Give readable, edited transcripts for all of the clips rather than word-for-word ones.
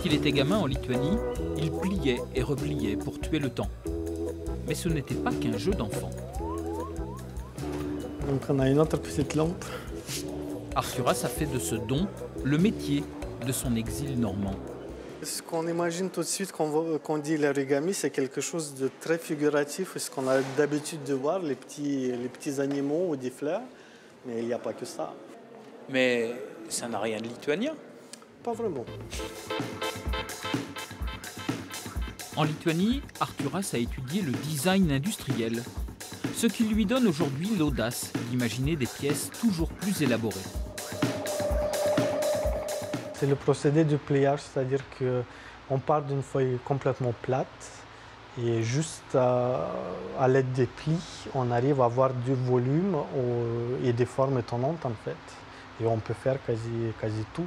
il était gamin en Lituanie, il pliait et repliait pour tuer le temps. Mais ce n'était pas qu'un jeu d'enfant. Donc on a une autre petite lampe. Arturas a fait de ce don le métier de son exil normand. Ce qu'on imagine tout de suite quand on dit l'origami, c'est quelque chose de très figuratif, ce qu'on a d'habitude de voir, les petits animaux ou des fleurs, mais il n'y a pas que ça. Mais ça n'a rien de lituanien. Pas vraiment. En Lituanie, Arturas a étudié le design industriel, ce qui lui donne aujourd'hui l'audace d'imaginer des pièces toujours plus élaborées. C'est le procédé du pliage, c'est-à-dire qu'on part d'une feuille complètement plate et juste à l'aide des plis, on arrive à avoir du volume et des formes étonnantes en fait. Et on peut faire quasi tout.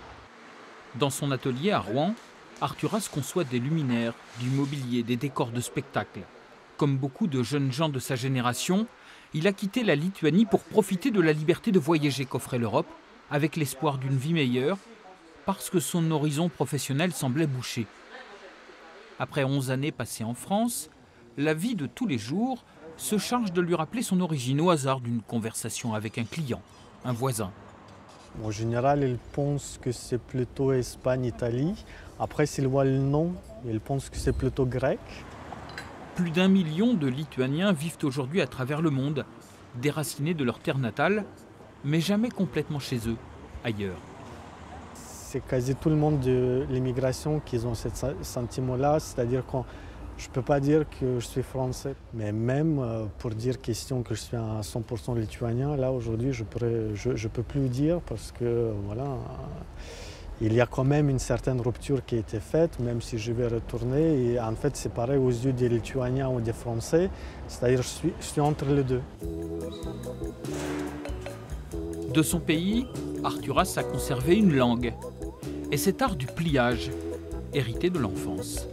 Dans son atelier à Rouen, Arturas conçoit des luminaires, du mobilier, des décors de spectacle. Comme beaucoup de jeunes gens de sa génération, il a quitté la Lituanie pour profiter de la liberté de voyager qu'offrait l'Europe, avec l'espoir d'une vie meilleure, parce que son horizon professionnel semblait bouché. Après 11 années passées en France, la vie de tous les jours se charge de lui rappeler son origine au hasard d'une conversation avec un client, un voisin. En général, ils pensent que c'est plutôt Espagne-Italie. Après, s'ils voient le nom, ils pensent que c'est plutôt grec. Plus d'1 million de Lituaniens vivent aujourd'hui à travers le monde, déracinés de leur terre natale, mais jamais complètement chez eux, ailleurs. C'est quasi tout le monde de l'immigration qui ont ce sentiment-là, c'est-à-dire que je ne peux pas dire que je suis français, mais même pour dire question que je suis à 100% lituanien, là aujourd'hui je peux plus dire parce que voilà, il y a quand même une certaine rupture qui a été faite, même si je vais retourner. Et en fait c'est pareil aux yeux des Lituaniens ou des Français, c'est-à-dire je suis entre les deux. De son pays, Arturas a conservé une langue et cet art du pliage, hérité de l'enfance.